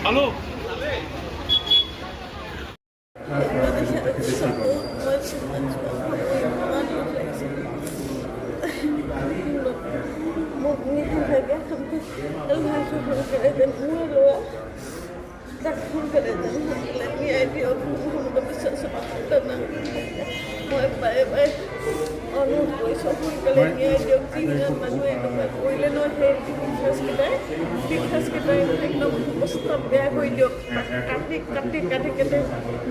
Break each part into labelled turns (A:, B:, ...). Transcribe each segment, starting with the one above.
A: Halo.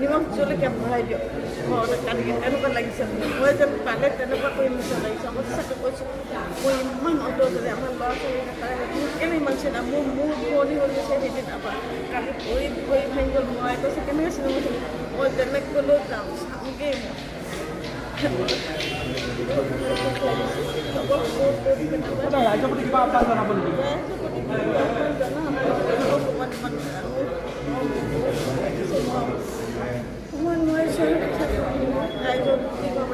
B: নিমখ জলকীয়া ভৰাই দিয়ক কাটি এনেকুৱা লাগিছে মই যেন পালে তেনেকুৱা কৰি নিচিনা লাগিছে মই সঁচাকৈ কৈছোঁ মই ইমান অন্তৰে আমাৰ ল'ৰা ছোৱালী কেলৈ ইমান চিন্তা মোৰ পুৰণি হৈ গৈছে সেইদিনা পৰা কালি ভৰি ভাঙি গ'ল মই কৈছে কেনেকৈ চিনেমা চালোঁ মই যেনেকৈ গ'লেও যাম চামগৈ মই নোৱাৰিছোঁ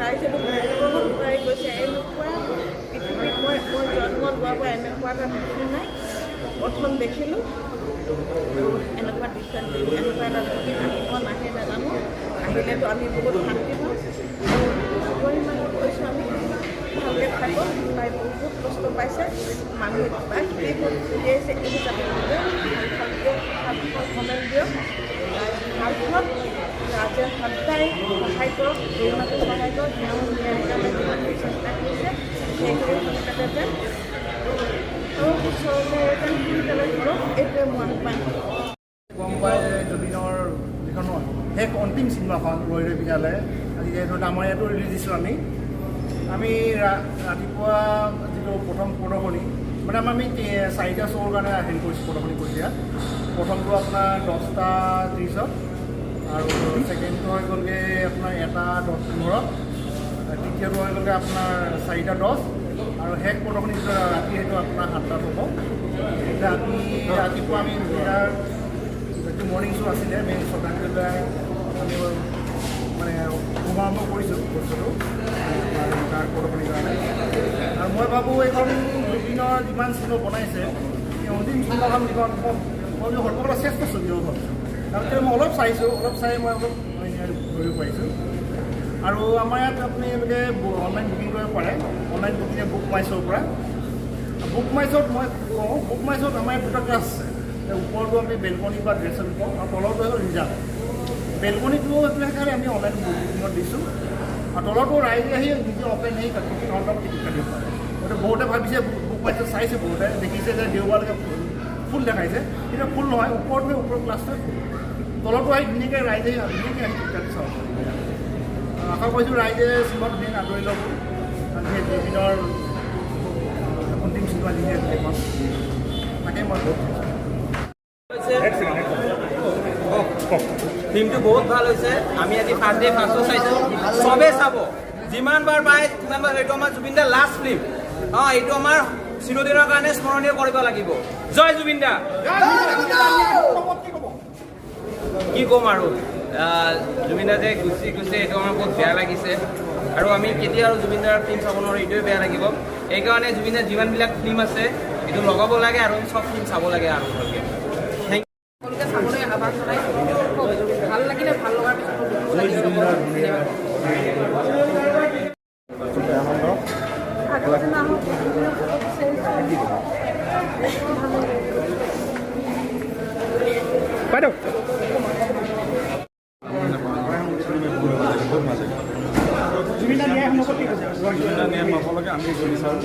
B: ৰাইজে ঘূৰাই গৈছে এনেকুৱা পৃথিৱীত মই জন্ম লোৱাৰ পৰা এনেকুৱা এটা দেখি নাই প্ৰথম দেখিলোঁ এনেকুৱা দৃশ্য এনেকুৱা এটা যদি আহিব নাহে নাজানো আহিলেতো আমি বহুত শান্তি পাওঁ পৰিমাণত কৈছোঁ আমি ভালকৈ থাকক তাই বহুত কষ্ট পাইছে মানুহে কিবা কিবি উলিয়াইছে এইবোৰ যাতে ভাল কমেণ্ট দিয়ক ভাল হওক ৰাজে সদায় সহায় কৰক এইমাত্ৰ সহায় কৰক তেওঁ ন্যায়িকামে যিমানখিনি চেষ্টা কৰিছে সেইখিনি সোনকালে যেন আৰু ওচৰতে যেন সোনকালে কৰক এইটোৱে মই আহ্বান
C: গম পাই জুবিনৰ যিখন শেষ অন্তিম চিনেমাখন ৰৈ ৰৈ বিনালে আজি যিহেতু আমাৰ ইয়াতো ৰিলিজ দিছোঁ আমি ৰাতিপুৱা যিটো প্ৰথম প্ৰদৰ্শনী মানে আমি 4টা শ্ব'ৰ কাৰণে হেৰি কৰিছোঁ প্ৰদৰ্শনী কৰিছোঁ ইয়াত প্ৰথমটো আপোনাৰ 10:30 আৰু ছেকেণ্ডটো হৈ গ'লগৈ আপোনাৰ 1:10 দ্বিতীয়টো হৈ গ'লগৈ আপোনাৰ 4:10 আৰু শেষ প্ৰদৰ্শনী ৰাতি সেইটো আপোনাৰ 7টাত হ'ব এতিয়া ৰাতিপুৱা আমি যিটো মৰ্ণিং শ্ব' আছিলে মেইন শ্ৰদ্ধাঞ্জলি আমি মানে শুভাৰম্ভ কৰিছোঁ বস্তুটো তাৰ প্ৰদৰ্শনীৰ কাৰণে আৰু মই ভাবোঁ এইখন জুবিনৰ যিমান চিনেমা বনাইছে এই অন্তিম চিনেমাখন যিখন মই সৰ্বকালৰ শ্ৰেষ্ঠ ছবি হ'ল তাৰপিছত মই অলপ চাই মই অলপ ধৰিব পাৰিছোঁ আৰু আমাৰ ইয়াত আপোনালোকে অনলাইন বুকিং কৰিব পাৰে অনলাইন বুকিঙে বুক মাই শ্ব'ৰ পৰা বুক মাই শ্ব'ত মই কওঁ বুক মাই শ্ব'ত আমাৰ ইয়াত দুটা ক্লাছ আছে ওপৰতো আমি বেলকনি বা ড্ৰেছৰ কওঁ আৰু তলৰটো হ'ল ৰিজাৰ্ভ বেলকনিটো সেইকাৰণে আমি অনলাইন বুকিঙত দিছোঁ আৰু তলৰটো ৰাইজে আহি নিজে অপেন আহি কাউণ্টাৰত টিকেট কাটিব পাৰে গতিকে বহুতে ভাবিছে বুক মাই শ্ব'ত চাইছে বহুতে দেখিছে যে দেওবাৰলৈকে ফুল দেখাইছে কিন্তু ফুল নহয় ওপৰটোৱে ওপৰৰ ক্লাছটোৱে ফুল তলৰটো আহি ধুনীয়াকৈ ৰাইজে ধুনীয়াকৈ আহি টিকেট কাটি চাব আশা কৰিছোঁ ৰাইজে চিনেমাটো দিন আদৰি ল'ব আমি জুবিনৰ অন্তিম চিনেমা যিহেতু এখন তাকে মই
D: ফিল্মটো বহুত ভাল হৈছে আমি আজি ফাৰ্ষ্ট ডে ফাৰ্ষ্ট শ্ব' চাইছোঁ চবেই চাব যিমানবাৰ পায় সিমানবাৰ এইটো আমাৰ জুবিন দাৰ লাষ্ট ফিল্ম এইটো আমাৰ চিৰদিনৰ কাৰণে স্মৰণীয় কৰিব লাগিব জয় জুবিন দা কি ক'ম আৰু জুবিন দা যে গুচি এইটো আমাৰ বহুত বেয়া লাগিছে আৰু আমি কেতিয়া আৰু জুবিন দাৰ ফিল্ম চাব নোৱাৰোঁ এইটোৱে বেয়া লাগিব এইকাৰণে জুবিন দাৰ যিমানবিলাক ফিল্ম আছে এইটো লগাব লাগে আৰু চব ফিল্ম চাব লাগে আৰু ভালকৈ
E: সকলোকে চাবলৈ আহ্বান জনাইছোঁ ভাল লাগিলে ভাল লগাৰ পিছত
C: বাইদেউ
F: জুবিন দা ন্যায় হ'ব লাগে আমি বিচাৰোঁ